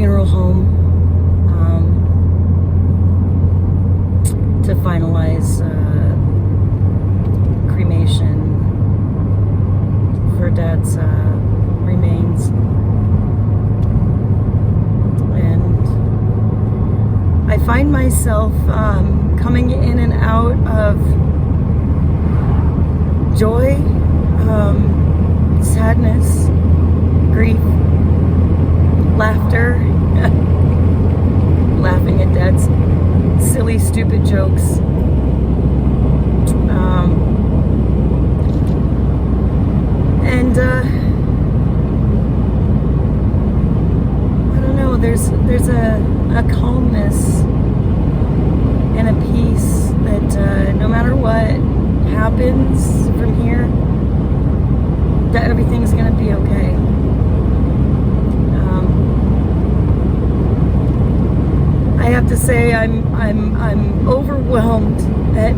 funeral home to finalize cremation for Dad's remains. And I find myself coming in and out of joy, sadness, grief, laughter, laughing at Dad's silly, stupid jokes. I don't know, there's a calmness and a peace that no matter what happens from here, that everything's gonna be okay. I have to say I'm overwhelmed at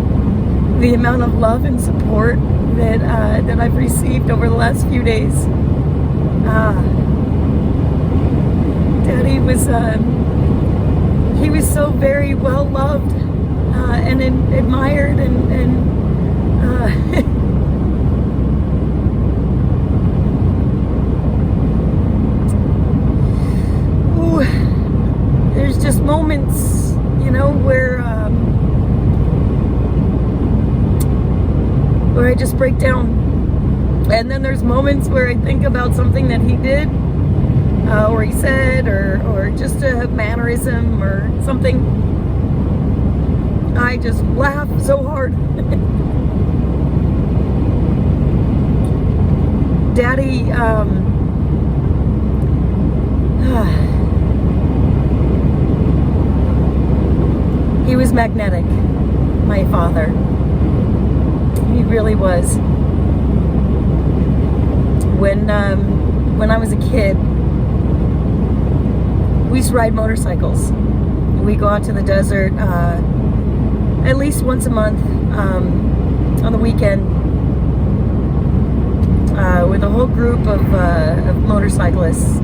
the amount of love and support that I've received over the last few days. Daddy was he was so very well loved and admired and ooh, there's just moments, you know, where I just break down, and then there's moments where I think about something that he did or he said or just a mannerism or something. I just laugh so hard. Daddy he was magnetic, my father. He really was. When I was a kid, we used to ride motorcycles. We go out to the desert at least once a month on the weekend with a whole group of motorcyclists,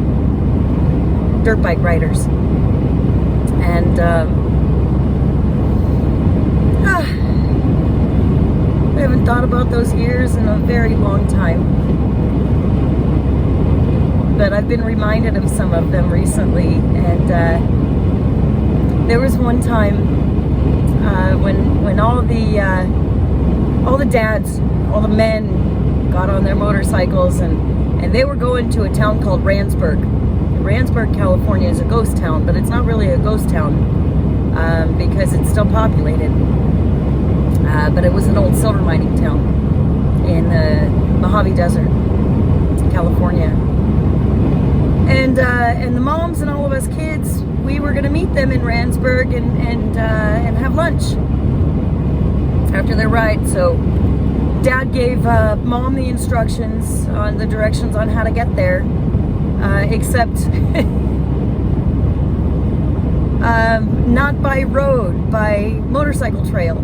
dirt bike riders, and I haven't thought about those years in a very long time, but I've been reminded of some of them recently. And there was one time when all the dads, all the men got on their motorcycles and they were going to a town called Randsburg. Randsburg, California is a ghost town, but it's not really a ghost town because it's still populated. But it was an old silver mining town in the Mojave Desert, California. And the moms and all of us kids, we were going to meet them in Randsburg and have lunch after their ride. So Dad gave Mom the instructions on the directions on how to get there, except not by road, by motorcycle trail.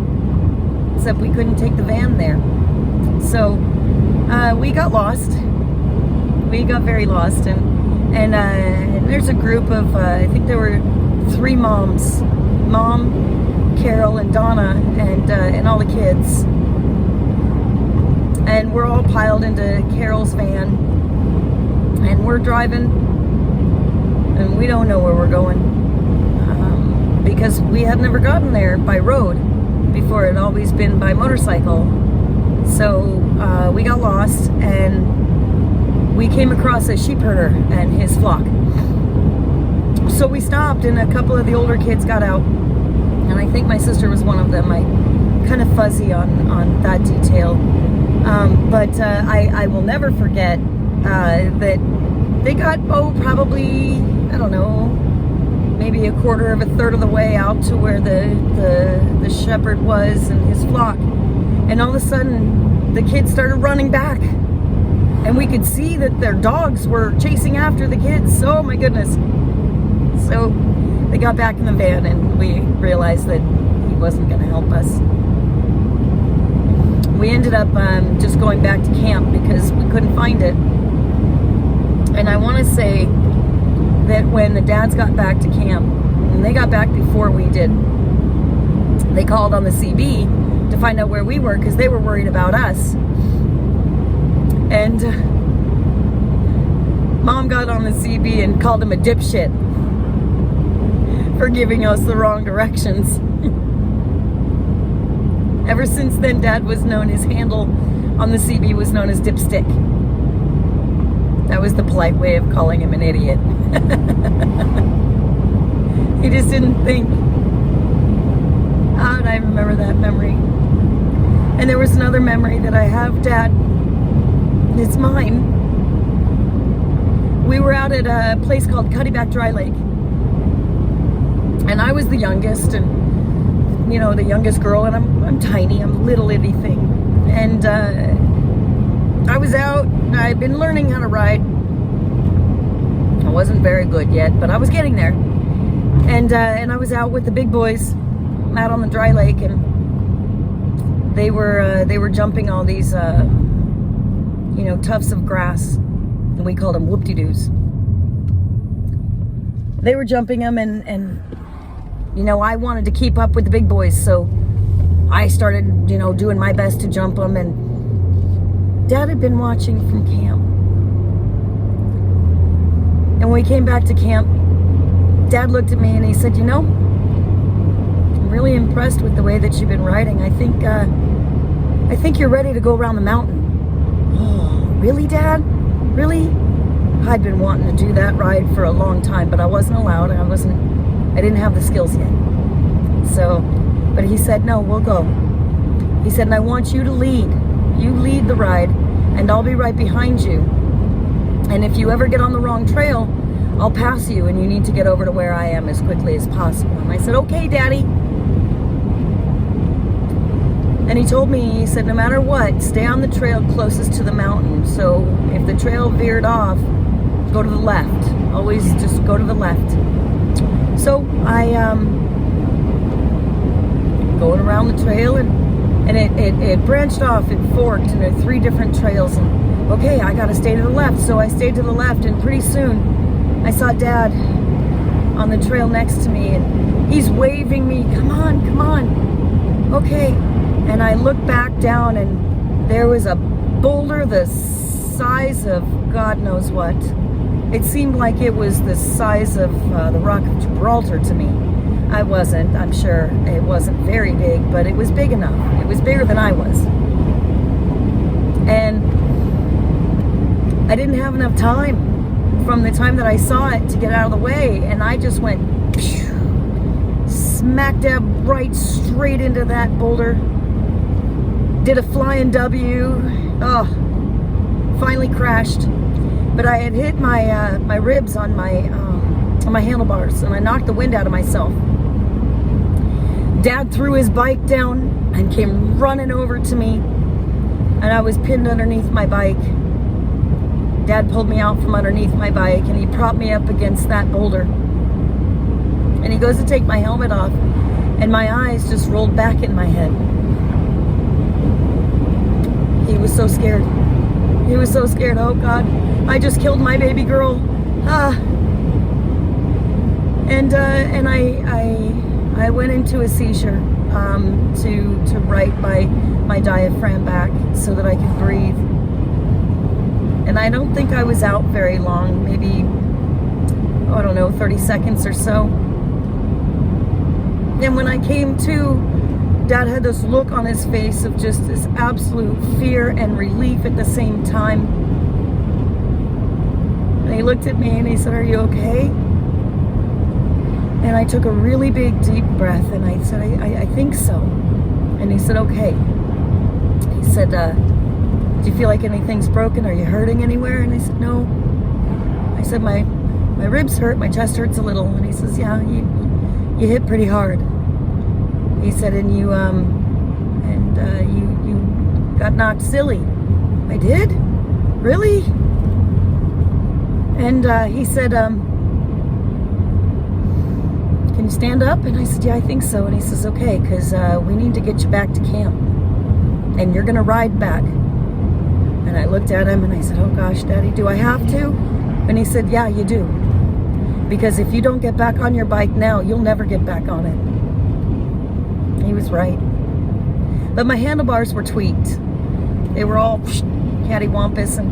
Except we couldn't take the van there. So we got lost. We got very lost, and there's a group of I think there were 3 moms, Mom, Carol, and Donna, and all the kids, and we're all piled into Carol's van, and we're driving, and we don't know where we're going because we had never gotten there by road before. It had always been by motorcycle. So we got lost, and we came across a sheep herder and his flock. So we stopped, and a couple of the older kids got out, and I think my sister was one of them. I kind of fuzzy on that detail, but I will never forget that they got probably, I don't know, maybe a quarter of a third of the way out to where the shepherd was and his flock, and all of a sudden the kids started running back, and we could see that their dogs were chasing after the kids. Oh my goodness. So they got back in the van, and we realized that he wasn't going to help us. We ended up just going back to camp because we couldn't find it. And I want to say that when the dads got back to camp, and they got back before we did, they called on the CB to find out where we were because they were worried about us. And Mom got on the CB and called him a dipshit for giving us the wrong directions. Ever since then, Dad was known, his handle on the CB was known as Dipstick. That was the polite way of calling him an idiot. He just didn't think. Oh, and I remember that memory. And there was another memory that I have, Dad. It's mine. We were out at a place called Cuddyback Dry Lake. And I was the youngest, and you know, the youngest girl, and I'm tiny, I'm a little itty thing. And I was out, I'd been learning how to ride. I wasn't very good yet, but I was getting there. And I was out with the big boys out on the dry lake, and they were jumping all these you know, tufts of grass, and we called them whoop-de-doos. They were jumping them, and you know, I wanted to keep up with the big boys, so I started, you know, doing my best to jump them. And Dad had been watching from camp. And when we came back to camp, Dad looked at me and he said, you know, I'm really impressed with the way that you've been riding. I think you're ready to go around the mountain. Oh, really, Dad? Really? I'd been wanting to do that ride for a long time, but I wasn't allowed. I didn't have the skills yet. So, but he said, no, we'll go. He said, and I want you to lead. You lead the ride, and I'll be right behind you. And if you ever get on the wrong trail, I'll pass you, and you need to get over to where I am as quickly as possible. And I said, okay, Daddy. And he told me, he said, no matter what, stay on the trail closest to the mountain. So if the trail veered off, go to the left. Always just go to the left. So I going around the trail, and it branched off, it forked, and there were 3 different trails. And okay, I got to stay to the left. So I stayed to the left, and pretty soon I saw Dad on the trail next to me, and he's waving me, come on, come on. Okay, and I looked back down, and there was a boulder the size of God knows what. It seemed like it was the size of the Rock of Gibraltar to me. I'm sure it wasn't very big, but it was big enough. It was bigger than I was. And I didn't have enough time from the time that I saw it to get out of the way, and I just went smack dab right straight into that boulder. Did a flying W. Oh, finally crashed. But I had hit my my ribs on my handlebars, and I knocked the wind out of myself. Dad threw his bike down and came running over to me, and I was pinned underneath my bike. Dad pulled me out from underneath my bike, and he propped me up against that boulder. And he goes to take my helmet off, and my eyes just rolled back in my head. He was so scared. He was so scared. Oh God, I just killed my baby girl. And I went into a seizure to right my diaphragm back so that I could breathe. And I don't think I was out very long, maybe, I don't know, 30 seconds or so. And when I came to, Dad had this look on his face of just this absolute fear and relief at the same time. And he looked at me and he said, are you okay? And I took a really big deep breath, and I said, I think so. And he said, okay. He said, do you feel like anything's broken? Are you hurting anywhere? And I said, no. I said, my ribs hurt, my chest hurts a little. And he says, yeah, you hit pretty hard. He said, and you got knocked silly. I did? Really? And he said, can you stand up? And I said, yeah, I think so. And he says, okay, because we need to get you back to camp. And you're going to ride back. And I looked at him and I said, oh gosh, Daddy, do I have to? And he said, yeah, you do. Because if you don't get back on your bike now, you'll never get back on it. He was right. But my handlebars were tweaked. They were all cattywampus, and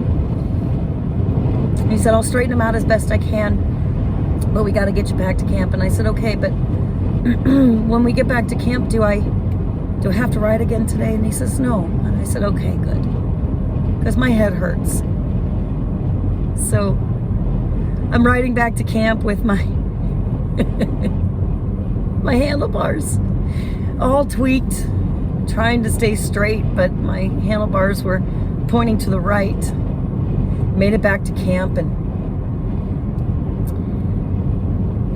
he said, I'll straighten them out as best I can, but we got to get you back to camp. And I said, okay, but when we get back to camp, do I have to ride again today? And he says, no. And I said, okay, good. Because my head hurts. So I'm riding back to camp with my my handlebars all tweaked, trying to stay straight, but my handlebars were pointing to the right. Made it back to camp, and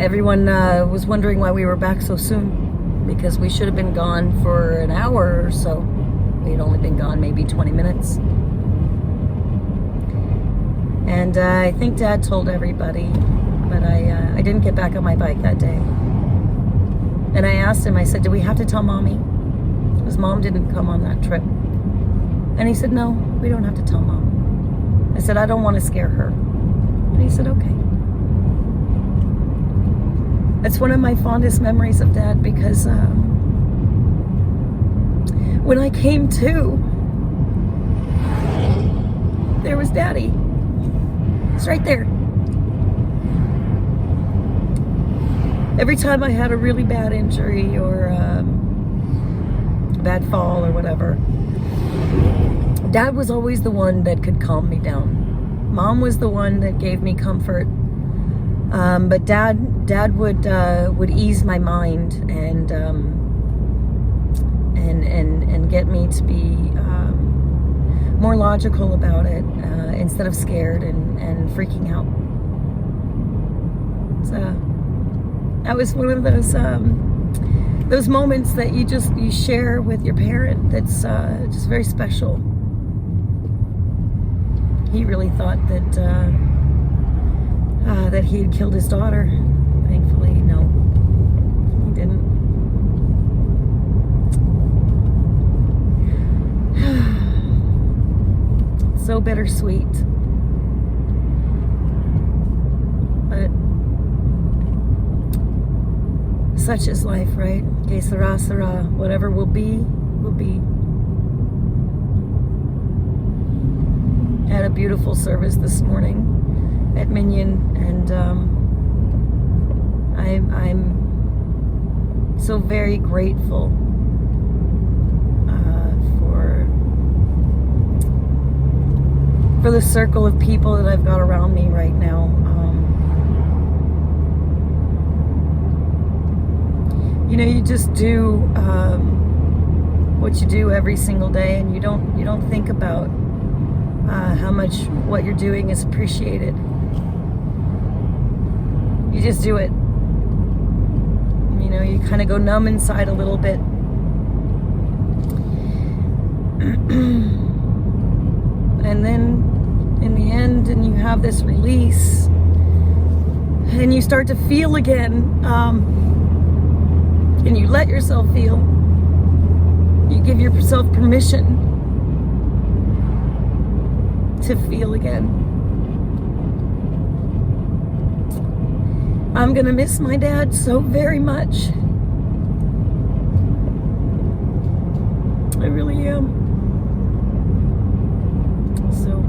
everyone was wondering why we were back so soon, because we should have been gone for an hour or so. We had only been gone maybe 20 minutes. And I think Dad told everybody, but I didn't get back on my bike that day. And I asked him, I said, do we have to tell Mommy? Because Mom didn't come on that trip. And he said, no, we don't have to tell Mom. I said, I don't want to scare her. And he said, okay. That's one of my fondest memories of Dad, because when I came to, there was Daddy. It's right there. Every time I had a really bad injury or bad fall or whatever, Dad was always the one that could calm me down. Mom was the one that gave me comfort, but Dad would ease my mind and get me to be more logical about it instead of scared and freaking out. So that was one of those moments that you share with your parent. That's just very special. He really thought that he had killed his daughter. Thankfully, no, he didn't. So bittersweet. But such is life, right? Que sera, sera. Whatever will be, will be. Had a beautiful service this morning at Minion, and I'm so very grateful for the circle of people that I've got around me right now. You just do what you do every single day, and you don't think about how much what you're doing is appreciated. You just do it. You kind of go numb inside a little bit. And then in the end, and you have this release, and you start to feel again, and you let yourself feel. You give yourself permission to feel again. I'm gonna miss my dad so very much. I really am. So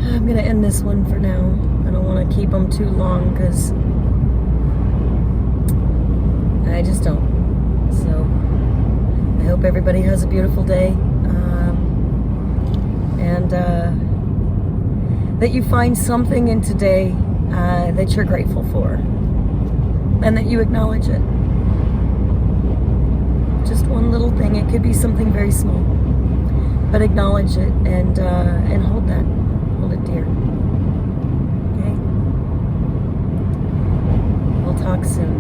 I'm gonna end this one for now. I don't want to keep them too long, because I just don't. So I hope everybody has a beautiful day, and that you find something in today that you're grateful for, and that you acknowledge it. Just one little thing. It could be something very small, but acknowledge it and hold it dear. Okay? We'll talk soon.